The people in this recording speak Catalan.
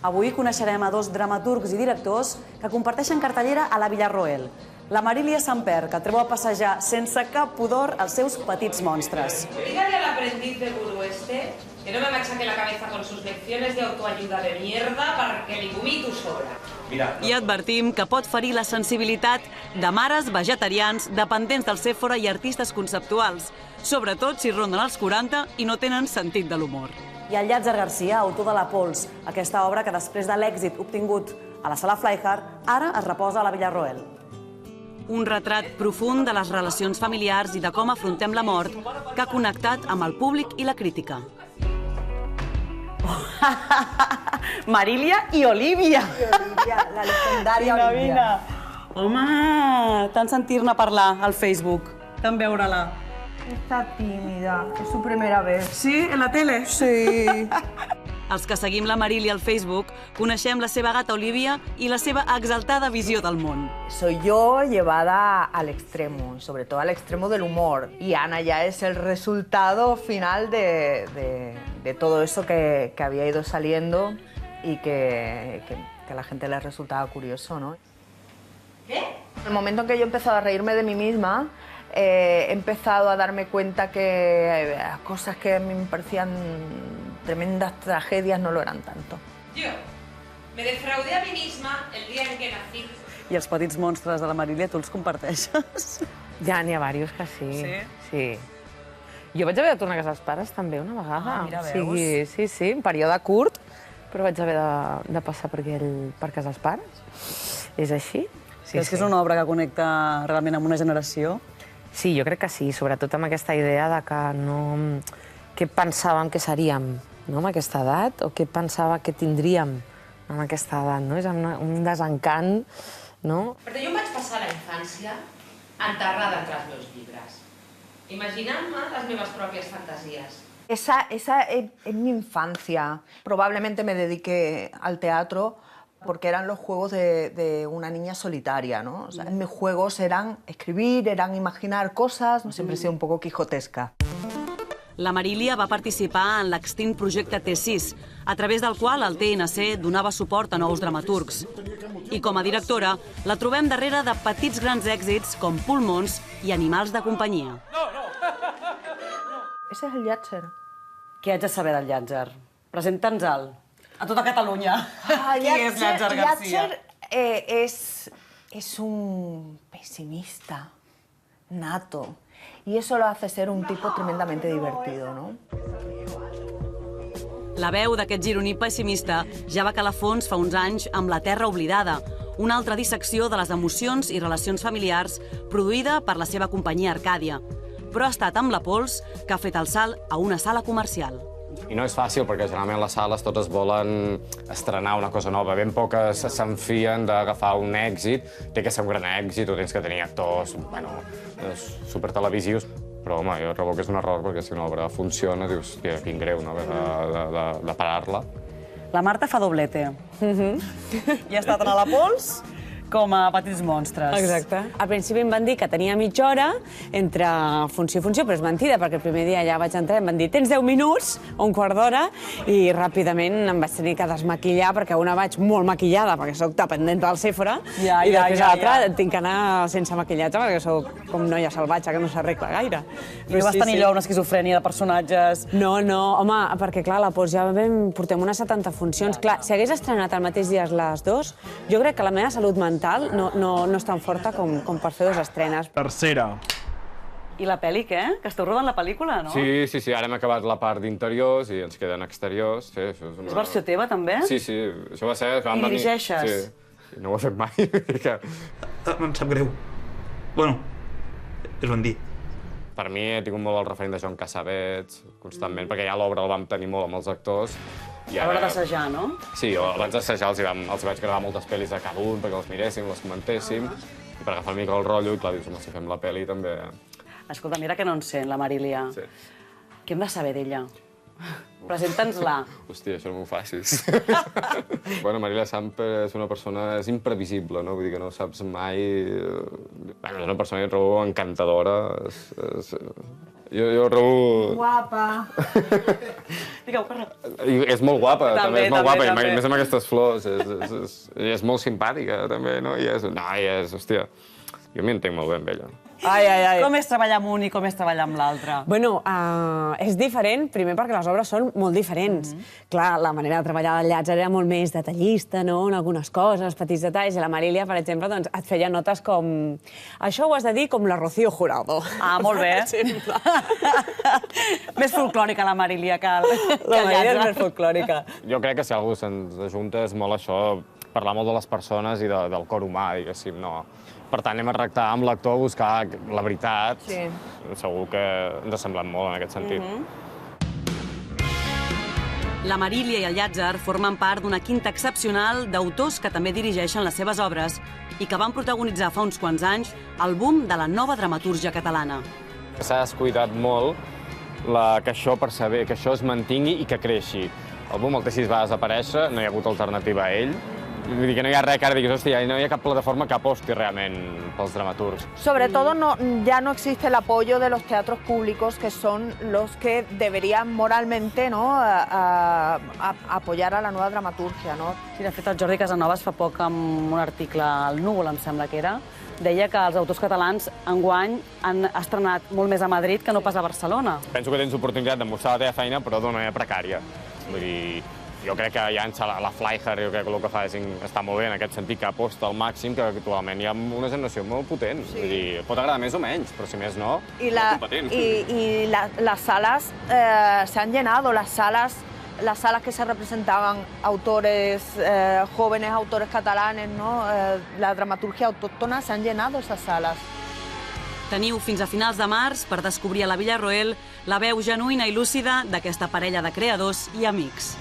Avui coneixerem a dos dramaturgs i directors que comparteixen cartellera a la Villarroel. La Marilia Samper, que treu a passejar sense cap pudor els seus petits monstres. Dígale al aprendiz de gurú que no me machaque la cabeza con sus lecciones de autoayuda de mierda para que li vomito sobre. I advertim que pot ferir la sensibilitat de mares, vegetarians, dependents del Sephora i artistes conceptuals, sobretot si ronden els 40 i no tenen sentit de l'humor. I el Llàtzer Garcia, autor de La Pols, aquesta obra que després de l'èxit obtingut a la Sala Flyhard, ara es reposa a la Villarroel. Un retrat profund de les relacions familiars i de com afrontem la mort que ha connectat amb el públic i la crítica. Marilia i Olivia! La legendària Olivia. Home, tant sentir-ne parlar al Facebook, tant veure-la. Está tímida, es su primera vez. Sí, en la tele? Sí. Els que seguim la Marilia al Facebook coneixem la seva gata Olivia i la seva exaltada visió del món. Soy yo llevada al extremo, sobre todo al extremo del humor. Y Ana ya es el resultado final de todo eso que había ido saliendo y que a la gente le resultaba curioso, ¿no? ¿Qué? En el momento en que yo he empezado a reírme de mí misma, he empezado a darme cuenta que cosas que a mí me parecían tremendas tragedias no lo eran tanto. Yo me defraudé a mí misma el día en que nací. I els petits monstres de la Marilia, tu els comparteixes? Ja n'hi ha diversos que sí. Sí? Sí. Jo vaig haver de tornar a casa dels pares també una vegada. Ah, mira, veus? Sí, un període curt, però vaig haver de passar per casa dels pares. És així. Creus que és una obra que connecta realment amb una generació? Sí, jo crec que sí, sobretot amb aquesta idea de que no... Què pensàvem que seríem, no?, amb aquesta edat, o què pensava que tindríem amb aquesta edat, no? És un desencant, no? Perquè jo em vaig passar la infància enterrada entre els meus llibres, imaginant-me les meves pròpies fantasies. Esa es mi infancia. Probablemente me dediqué al teatro porque eran los juegos de una niña solitaria, ¿no? O sea, mis juegos eran escribir, eran imaginar cosas, no siempre he sido un poco quijotesca. La Marilia va participar en l'extint projecte T6, a través del qual el TNC donava suport a nous dramaturgs. I com a directora, la trobem darrere de petits grans èxits com Pulmons i Animals de companyia. Ese es el Llàtzer. Què haig de saber del Llàtzer? Presenta'ns-el. A tota Catalunya. Qui és Llàtzer Garcia? Es un pesimista nato. Y eso lo hace ser un tipo tremendamente divertido, ¿no? La veu d'aquest gironí pessimista ja va calar fons fa uns anys amb La Terra Oblidada, una altra dissecció de les emocions i relacions familiars produïda per la seva companyia Arcàdia. Però ha estat amb La Pols que ha fet el salt a una sala comercial. I no és fàcil, perquè generalment les sales totes volen estrenar una cosa nova. Ben poques s'enfien d'agafar un èxit. Té que ser un gran èxit, o tens que tenir actors, supertelevisius. Però, home, jo trobo que és un error, perquè si una obra funciona, dius, hòstia, quin greu, no?, de parar-la. La Marta fa doblete. I ha estat a La Pols com a Petits Monstres. Exacte. Al principi em van dir que tenia mitja hora entre funció i funció, però és mentida, perquè el primer dia ja vaig entrar i em van dir tens 10 minuts o un quart d'hora, i ràpidament em vaig tenir que desmaquillar, perquè una vaig molt maquillada, perquè soc dependent del Sephora, i després a l'altra tinc que anar sense maquillatge, perquè soc com noia salvatge, que no s'arregla gaire. I vas tenir allò una esquizofrènia de personatges? No, home, perquè clar, la Pols ja portem unes 70 funcions. Clar, si hagués estrenat el mateix dia les dues, jo crec que la meva salut mental no és tan forta com per fer dues estrenes. Tercera. I la pel·li, què? Que esteu rodant la pel·lícula, no? Sí, ara hem acabat la part d'interiors i ens queden exteriors. Sí, això és una... És versió teva, també? Sí, això va ser... I dirigeixes? Sí, no ho he fet mai. Em sap greu. Bueno, és ben dir. Per mi he tingut molt el referent de Joan Cassavetes, constantment, perquè ja l'obra el vam tenir molt amb els actors. A l'hora d'assajar, no? Sí, abans d'assajar els vaig gravar moltes pel·lis a cada un perquè les miréssim, les comentéssim, i per agafar una mica el rotllo, i clar, dius, home, si fem la pel·li també... Escolta, mira que no en sent, la Marilia. Sí. Què hem de saber d'ella? Presenta'ns-la. Hòstia, això no m'ho facis. Bueno, Marilia Samper és una persona... és imprevisible, no? Vull dir que no saps mai... És una persona que trobo encantadora. Jo trobo... Guapa. Digueu, corre. És molt guapa, també és molt guapa, i més amb aquestes flors. És molt simpàtica, també, no? I és, hòstia, jo m'hi entenc molt bé amb ella. Ai. Com és treballar amb un i com és treballar amb l'altre? Bueno, és diferent, primer perquè les obres són molt diferents. Clar, la manera de treballar del Llàtzer era molt més detallista, no?, en algunes coses, petits detalls, i la Marília, per exemple, doncs, et feia notes com... Això ho has de dir com la Rocío Jurado. Ah, molt bé. Més folclòrica la Marília que el La Marília és més folclòrica. Jo crec que si algú se'ns ajunta és molt això, parlar molt de les persones i del cor humà, diguéssim, no? Per tant, anem a tractar amb l'actor, buscar la veritat. Sí. Segur que ens semblen molt en aquest sentit. La Marília i el Llàtzer formen part d'una quinta excepcional d'autors que també dirigeixen les seves obres i que van protagonitzar fa uns quants anys el boom de la nova dramatúrgia catalana. S'ha descuidat molt que això es mantingui i que creixi. El boom el té 6 vegades aparèixer, no hi ha hagut alternativa a ell. Vull dir que no hi ha res que ara diguis, hòstia, no hi ha cap plataforma que aposti realment pels dramaturgs. Sobre todo ya no existe el apoyo de los teatros públicos, que son los que deberían moralmente, ¿no?, apoyar a la nueva dramaturgia, ¿no? Sí, de fet, el Jordi Casanovas fa poc amb un article al Núvol, em sembla que era, deia que els autors catalans enguany han estrenat molt més a Madrid que no pas a Barcelona. Penso que tens oportunitat de mostrar la teva feina, però d'una manera precària. Vull dir, jo crec que ja la Flyher, jo crec que el que fa és està molt bé en aquest sentit, que aposta al màxim, que actualment hi ha una generació molt potent. Vull dir, pot agradar més o menys, però si més no, molt competent. Y las salas se han llenado, las salas que se representaban autores, jóvenes autores catalanes, ¿no? La dramaturgia autóctona, se han llenado esas salas. Teniu fins a finals de març per descobrir a la Villarroel la veu genuïna i lúcida d'aquesta parella de creadors i amics.